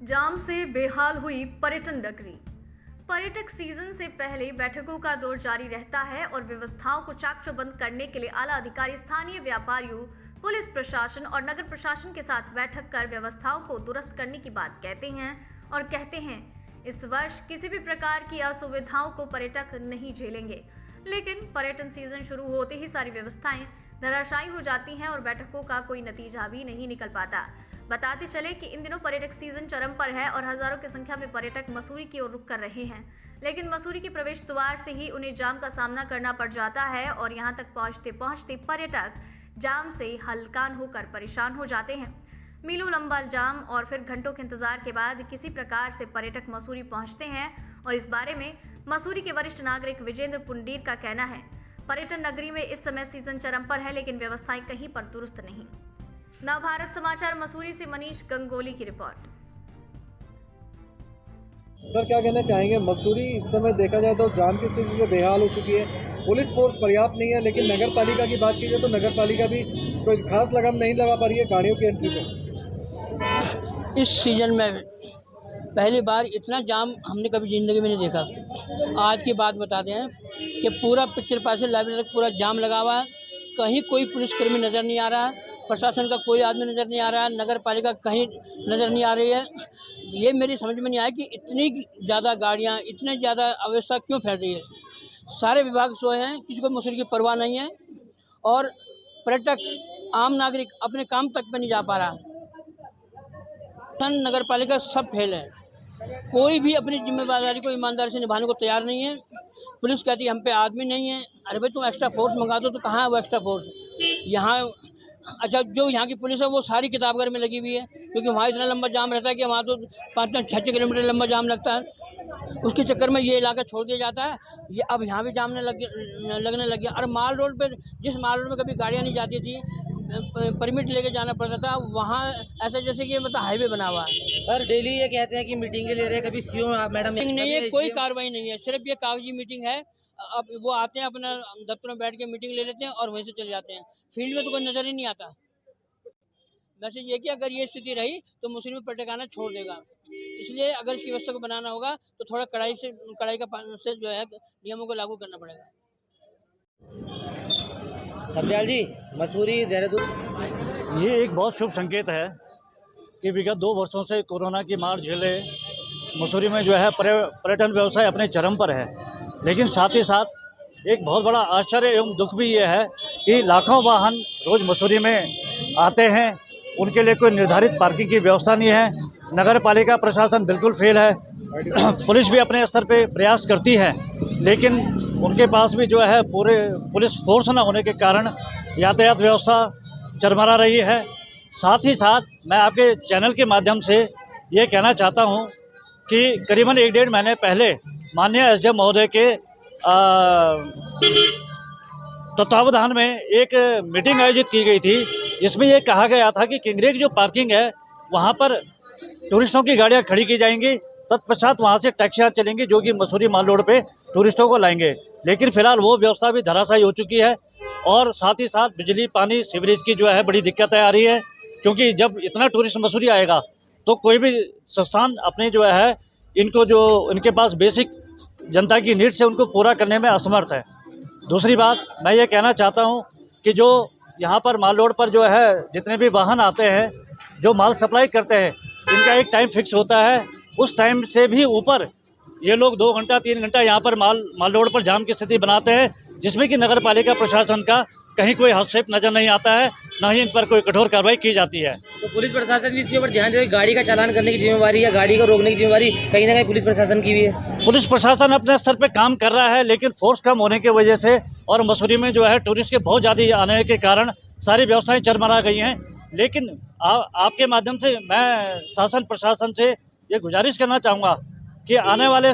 जाम से बेहाल हुई पर्यटन नगरी। पर्यटक सीजन से पहले बैठकों का दौर जारी रहता है और व्यवस्थाओं को चाक चौबंद करने के लिए आला अधिकारी स्थानीय व्यापारियों, पुलिस प्रशासन और नगर प्रशासन के साथ बैठक कर व्यवस्थाओं को दुरुस्त करने की बात कहते हैं और कहते हैं इस वर्ष किसी भी प्रकार की असुविधाओं को पर्यटक नहीं झेलेंगे। लेकिन पर्यटन सीजन शुरू होते ही सारी व्यवस्थाएं धराशायी हो जाती हैं और बैठकों का कोई नतीजा भी नहीं निकल पाता। बताते चले कि इन दिनों पर्यटक सीजन चरम पर है और हजारों की संख्या में पर्यटक मसूरी की ओर रुख कर रहे हैं, लेकिन मसूरी के प्रवेश द्वार से ही उन्हें जाम का सामना करना पड़ जाता है और यहां तक पहुंचते पहुंचते पर्यटक जाम से हलकान होकर परेशान हो जाते हैं। मीलों लंबा जाम और फिर घंटों के इंतजार के बाद किसी प्रकार से पर्यटक मसूरी पहुंचते हैं और इस बारे में मसूरी के वरिष्ठ नागरिक विजेंद्र पुंडीर का कहना है, पर्यटन नगरी में इस समय सीजन चरम पर है लेकिन व्यवस्थाएं कहीं पर दुरुस्त नहीं। नवभारत समाचार मसूरी से मनीष गंगोली की रिपोर्ट। सर, क्या कहना चाहेंगे? मसूरी इस समय देखा जाए तो जाम की स्थिति से बेहाल हो चुकी है, पुलिस फोर्स पर्याप्त नहीं है, लेकिन नगर पालिका की बात की जाए तो नगर पालिका भी कोई खास लगाम नहीं लगा पा रही है गाड़ियों की एंट्री पर। इस सीजन में पहली बार इतना जाम हमने कभी ज़िंदगी में नहीं देखा। आज की बात बताते हैं कि पूरा पिक्चर पास से लाइब्रेरी तक पूरा जाम लगा हुआ है, कहीं कोई पुलिसकर्मी नज़र नहीं आ रहा, प्रशासन का कोई आदमी नज़र नहीं आ रहा, नगर पालिका कहीं नज़र नहीं आ रही है। ये मेरी समझ में नहीं आया कि इतनी ज़्यादा गाड़ियाँ, इतनी ज़्यादा अव्यवस्था क्यों फैल रही है। सारे विभाग सोए हैं, किसी को मसूरी की परवाह नहीं है और पर्यटक आम नागरिक अपने काम तक पे नहीं जा पा रहा। नगर पालिका सब फेल है, कोई भी अपनी जिम्मेदारी को ईमानदारी से निभाने को तैयार नहीं है। पुलिस कहती है हम पे आदमी नहीं है। अरे भाई, तुम एक्स्ट्रा फोर्स मंगा दो तो कहाँ है वो एक्स्ट्रा फोर्स? यहाँ अच्छा, जो यहाँ की पुलिस है वो सारी किताबघर में लगी हुई है, क्योंकि वहाँ इतना लंबा जाम रहता है कि वहाँ तो 5-6 किलोमीटर लंबा जाम लगता है। उसके चक्कर में ये इलाका छोड़ दिया जाता है। ये अब यहाँ भी जाम लगने लग गया। और माल रोड पे, जिस माल रोड में कभी गाड़ियाँ नहीं जाती थी, परमिट लेके जाना पड़ता था, वहाँ ऐसा जैसे कि मतलब हाईवे बना हुआ है। सर, डेली ये कहते हैं कि मीटिंग के ले रहे हैं, कभी सीओ मैडम नहीं है, कोई कार्रवाई नहीं है, सिर्फ ये कागजी मीटिंग है। अब वो आते हैं, अपना दफ्तर में बैठ के मीटिंग ले लेते हैं और वहीं से चले जाते हैं। फील्ड में तो कोई नज़र ही नहीं आता। मैसेज ये कि अगर ये स्थिति रही तो मसूरी में पर्यटक आना छोड़ देगा, इसलिए अगर इसकी व्यवस्था को बनाना होगा तो थोड़ा कड़ाई से जो है नियमों को लागू करना पड़ेगा। सरदार जी, मसूरी देहरादून, ये एक बहुत शुभ संकेत है कि विगत 2 वर्षों से कोरोना की मार झेले मसूरी में जो है पर्यटन व्यवसाय अपने चरम पर है। लेकिन साथ ही साथ एक बहुत बड़ा आश्चर्य एवं दुख भी ये है कि लाखों वाहन रोज़ मसूरी में आते हैं, उनके लिए कोई निर्धारित पार्किंग की व्यवस्था नहीं है। नगर पालिका प्रशासन बिल्कुल फेल है। पुलिस भी अपने स्तर पे प्रयास करती है, लेकिन उनके पास भी जो है पूरे पुलिस फोर्स न होने के कारण यातायात व्यवस्था चरमरा रही है। साथ ही साथ मैं आपके चैनल के माध्यम से ये कहना चाहता हूँ कि करीबन 1-1.5 महीने पहले माननीय एसडीएम महोदय के तत्वावधान में एक मीटिंग आयोजित की गई थी, जिसमें ये कहा गया था कि किंगरे की जो पार्किंग है वहाँ पर टूरिस्टों की गाड़ियाँ खड़ी की जाएंगी, तत्पश्चात वहाँ से टैक्सियाँ चलेंगी जो कि मसूरी माल रोड पे टूरिस्टों को लाएंगे। लेकिन फिलहाल वो व्यवस्था भी धराशायी हो चुकी है और साथ ही साथ बिजली, पानी, सीवरेज की जो है बड़ी दिक्कतें आ रही है, क्योंकि जब इतना टूरिस्ट मसूरी आएगा तो कोई भी संस्थान अपने जो है इनको जो इनके पास बेसिक जनता की नीड्स है उनको पूरा करने में असमर्थ है। दूसरी बात मैं ये कहना चाहता हूँ कि जो यहाँ पर माल रोड पर जो है जितने भी वाहन आते हैं, जो माल सप्लाई करते हैं, इनका एक टाइम फिक्स होता है। उस टाइम से भी ऊपर ये लोग 2 घंटा 3 घंटा यहाँ पर माल रोड पर जाम की स्थिति बनाते हैं, जिसमें कि नगर पालिका प्रशासन का कहीं कोई हस्तक्षेप नजर नहीं आता है, न ही इन पर कोई कठोर कार्रवाई की जाती है। तो पुलिस प्रशासन भी इसके ऊपर ध्यान दे, गाड़ी का चालान करने की जिम्मेवारी या गाड़ी को रोकने की जिम्मेवारी कहीं ना कहीं पुलिस प्रशासन की भी है। पुलिस प्रशासन अपने स्तर पे काम कर रहा है, लेकिन फोर्स कम होने की वजह से और मसूरी में जो है टूरिस्ट के बहुत ज़्यादा आने के कारण सारी व्यवस्थाएं चरमरा गई हैं। लेकिन आपके माध्यम से मैं शासन प्रशासन से ये गुजारिश करना चाहूँगा कि आने वाले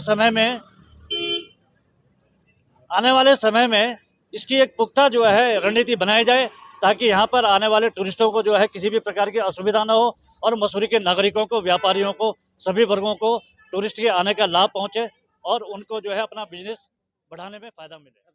समय में इसकी एक पुख्ता जो है रणनीति बनाई जाए, ताकि यहाँ पर आने वाले टूरिस्टों को जो है किसी भी प्रकार की असुविधा न हो और मसूरी के नागरिकों को, व्यापारियों को, सभी वर्गों को टूरिस्ट के आने का लाभ पहुँचे और उनको जो है अपना बिजनेस बढ़ाने में फ़ायदा मिले।